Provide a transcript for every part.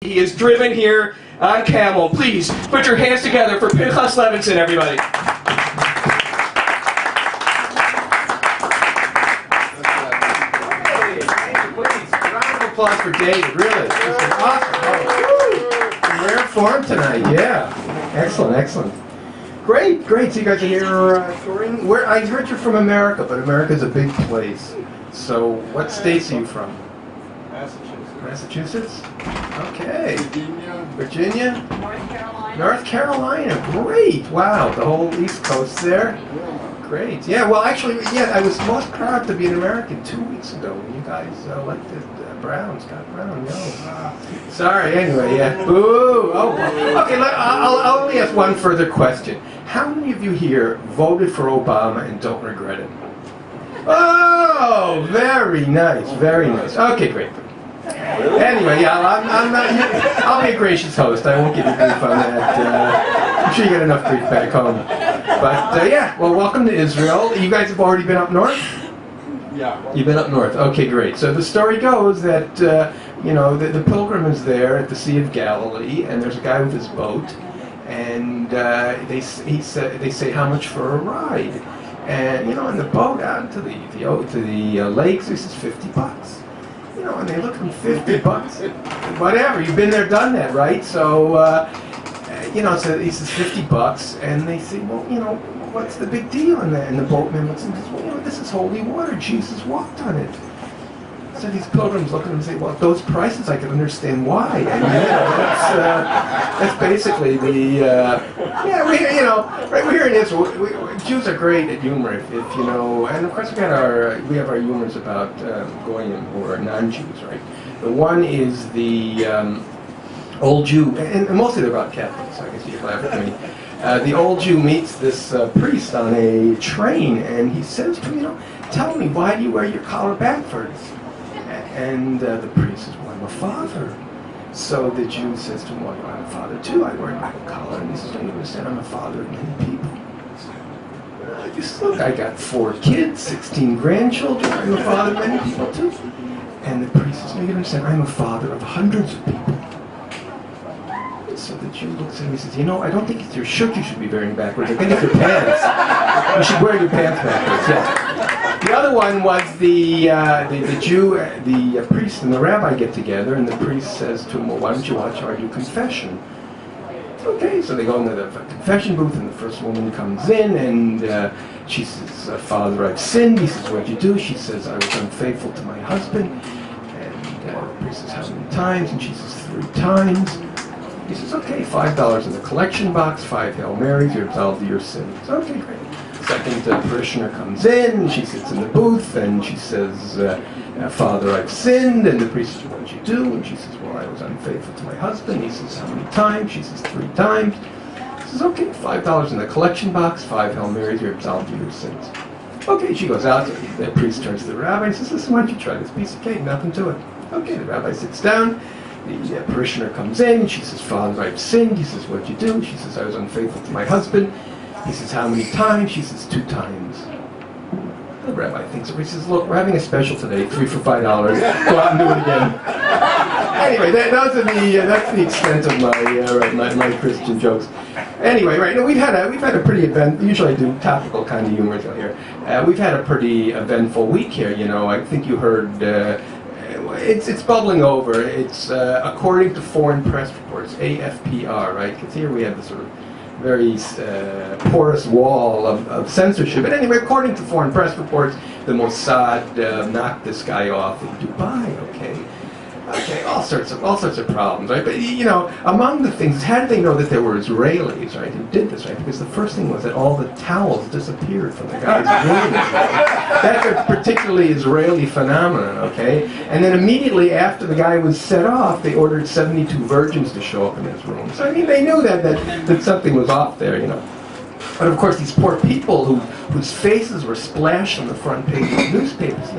He is driven here on camel. Please put your hands together for Pinchas Levinson, everybody. Please, round of applause for David. Really, this is awesome. Oh, rare form tonight. Yeah, excellent. Great. So you guys are here touring. Where I heard you're from America, but America's a big place. So, what states are you from? Massachusetts? Okay. Virginia? North Carolina. Great. Wow. The whole East Coast there. Great. Yeah, well, actually, yeah, I was most proud to be an American 2 weeks ago when you guys elected Scott Brown. No. Sorry, anyway, yeah. Boo. Oh, okay, I'll only ask one further question. How many of you here voted for Obama and don't regret it? Oh, very nice. Okay, great. Anyway, yeah, I'll be a gracious host. I won't give you grief on that. I'm sure you get enough grief back home. But yeah, well, welcome to Israel. You guys have already been up north? Yeah. You've been up north. Okay, great. So the story goes that the pilgrim is there at the Sea of Galilee, and there's a guy with his boat, and they say how much for a ride, and in the boat out to the lakes, he says $50. And they look at him, $50. Whatever, you've been there, done that, right? So, so he says $50, and they say, well, what's the big deal in that? And the boatman looks and says, well, this is holy water. Jesus walked on it. So these pilgrims look at him and say, well, at those prices, I can understand why. And that's basically the, right, we're here in Israel. Jews are great at humor, if you know, and of course we have our humors about Goyim, or non-Jews, right? The one is the old Jew, and mostly they're about Catholics, so I guess you can laugh at me. The old Jew meets this priest on a train, and he says to him, tell me, why do you wear your collar backwards? And the priest says, well, I'm a father. So the Jew says to him, well, I'm a father too. I wear my collar. And he says, don't you understand? I'm a father of many people. He says, look, I got 4 kids, 16 grandchildren. I'm a father of many people too. And the priest says, no, you don't understand. I'm a father of hundreds of people. So the Jew looks at him and says, I don't think it's your shirt you should be wearing backwards. I think it's your pants. You should wear your pants backwards, yeah. The other one was the Jew, the priest and the rabbi get together, and the priest says to him, well, why don't you watch our do confession? Okay, so they go into the confession booth, and the first woman comes in, and she says, Father, I've sinned. He says, what'd you do? She says, I was unfaithful to my husband. And the priest says, how many times? And she says, 3 times. He says, okay, $5 in the collection box, 5 Hail Marys, you're absolved of your sins. Okay, great. Second parishioner comes in, and she sits in the booth, and she says, Father, I've sinned. And the priest says, what did you do? And she says, well, I was unfaithful to my husband. He says, how many times? She says, 3 times. He says, okay, $5 in the collection box, 5 Hail Marys, you're absolved of your sins. Okay, she goes out, the priest turns to the rabbi and says, listen, why don't you try this piece of cake? Nothing to it. Okay, the rabbi sits down. The parishioner comes in, she says, Father, I've sinned. He says, what'd you do? She says, I was unfaithful to my husband. He says, how many times? She says, 2 times. The rabbi thinks, he says, look, we're having a special today, 3 for $5. Go out and do it again. Anyway, that's the extent of my Christian jokes. Anyway, right, we've had a pretty usually I do topical kind of humor here. We've had a pretty eventful week here, I think you heard, it's bubbling over. It's according to foreign press reports, AFPR, right? Because here we have this sort of very porous wall of censorship. But anyway, according to foreign press reports, the Mossad knocked this guy off in Dubai. Okay, all sorts of problems, right? But among the things, how did they know that there were Israelis, right, who did this, right? Because the first thing was that all the towels disappeared from the guy's room. That's a particularly Israeli phenomenon, okay? And then immediately after the guy was set off, they ordered 72 virgins to show up in his room. So they knew that something was off there, But of course, these poor people whose faces were splashed on the front page of newspapers,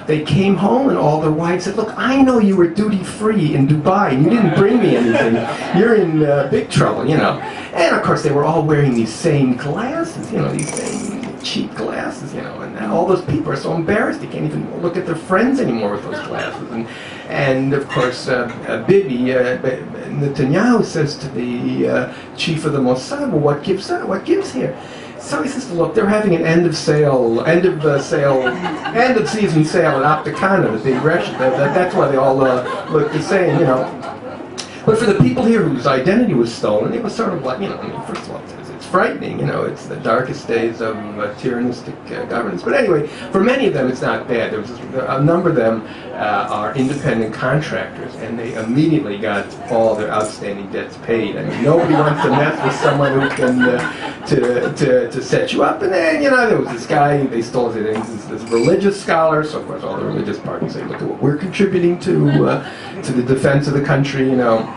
they came home and all their wives said, look, I know you were duty-free in Dubai and you didn't bring me anything. You're in big trouble, And of course, they were all wearing these same glasses, these same cheap glasses, and now all those people are so embarrassed they can't even look at their friends anymore with those glasses. And of course, Bibi Netanyahu says to the chief of the Mossad, well, what gives here? So he says, look, they're having an end of season sale at Opticana, the big restaurant. That's why they all look the same, you know. But for the people here whose identity was stolen, it was sort of like, you know, I mean, first of all, it's frightening, you know, it's the darkest days of tyrannistic governance. But anyway, for many of them, it's not bad. A number of them are independent contractors, and they immediately got all their outstanding debts paid. I mean, nobody wants to mess with someone who can to set you up. And then, you know, there was this guy, they stole his things, this religious scholar, so of course all the religious parties say, look at what we're contributing to the defense of the country, you know.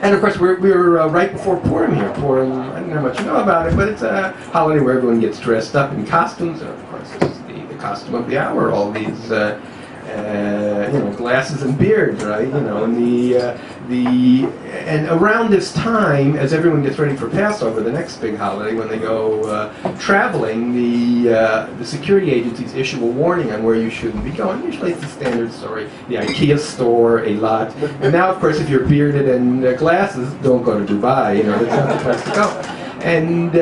And of course, we were right before Purim here. Purim, I don't know how much you know about it, but it's a holiday where everyone gets dressed up in costumes. And of course, this is the costume of the hour. All these, you know, glasses and beards, right? You know, and around this time, as everyone gets ready for Passover, the next big holiday, when they go traveling, the security agencies issue a warning on where you shouldn't be going. Usually it's the standard story: the IKEA store, a lot. And now, of course, if you're bearded and glasses, don't go to Dubai. You know, that's not the place to go. And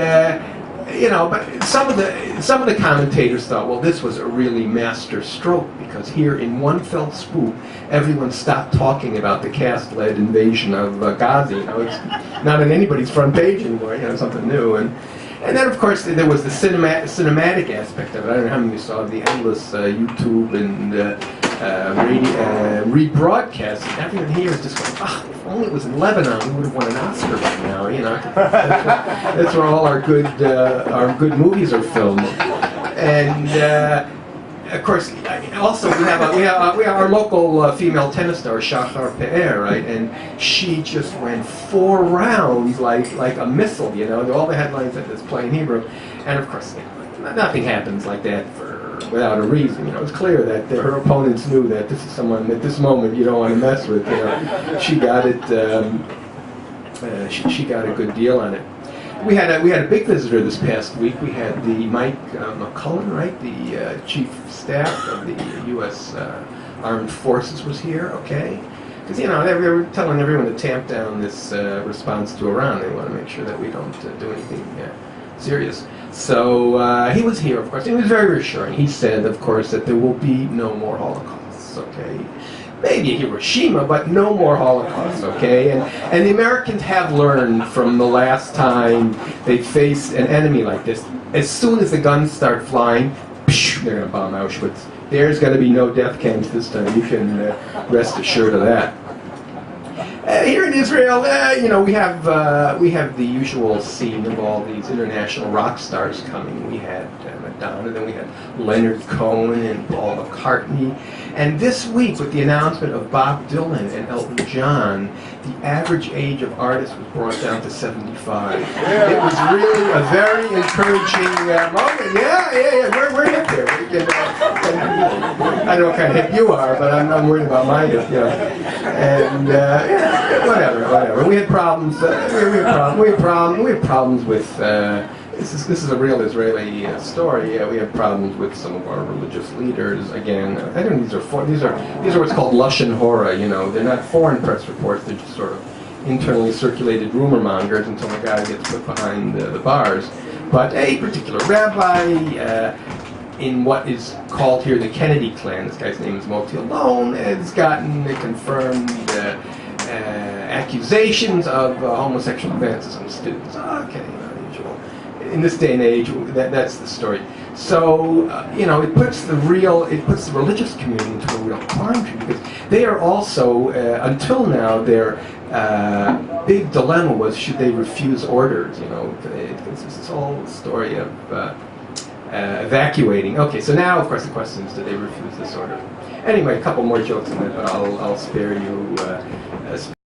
you know, but some of the commentators thought, well, this was a really master stroke, because here in one fell swoop, everyone stopped talking about the caste-led invasion of Gaza. You know, it's not on anybody's front page anymore. You know, something new. And then, of course, there was the cinematic aspect of it. I don't know how many you saw the endless YouTube and rebroadcasts. Everyone here is just going, oh, if only it was in Lebanon, we would have won an Oscar by now. You know, that's where all our good movies are filmed. And of course, also we have our local female tennis star, Shachar Pe'er, right? And she just went 4 rounds like a missile. You know, all the headlines that it's playing Hebrew, and of course, you know, nothing happens like that without a reason. You know, it's clear that her opponents knew that this is someone at this moment you don't want to mess with. You know, she got it. She got a good deal on it. We had a big visitor this past week. We had the Mike McCullen, right, the chief staff of the U.S. Armed Forces was here. Okay, because you know they were telling everyone to tamp down this response to Iran. They want to make sure that we don't do anything serious. So he was here, of course. He was very reassuring. He said, of course, that there will be no more Holocausts. Okay. Maybe Hiroshima, but no more Holocaust, okay? And the Americans have learned from the last time they faced an enemy like this. As soon as the guns start flying, they're going to bomb Auschwitz. There's going to be no death camps this time. You can rest assured of that. Here in Israel, you know, we have the usual scene of all these international rock stars coming. We had Madonna, then we had Leonard Cohen and Paul McCartney. And this week, with the announcement of Bob Dylan and Elton John, the average age of artists was brought down to 75. Yeah. It was really a very encouraging moment. Yeah. We're hip here. I don't know what kind of hip you are, but I'm worried about my hip. Yeah. And whatever. We had problems. We had problems with. This is a real Israeli story. We have problems with some of our religious leaders. Again, I think these are what's called Lashon Hora. You know, they're not foreign press reports. They're just sort of internally circulated rumor mongers until the guy gets put behind the bars. But a particular rabbi in what is called here the Kennedy clan, this guy's name is Moti Alon, has gotten confirmed accusations of homosexual advances on students. Okay, usual. In this day and age, that's the story. So, you know, it puts the religious community into a real quandary, because they are also, until now, their big dilemma was, should they refuse orders? You know, it's this whole story of evacuating. Okay, so now, of course, the question is, do they refuse this order? Anyway, a couple more jokes on that, but I'll spare you.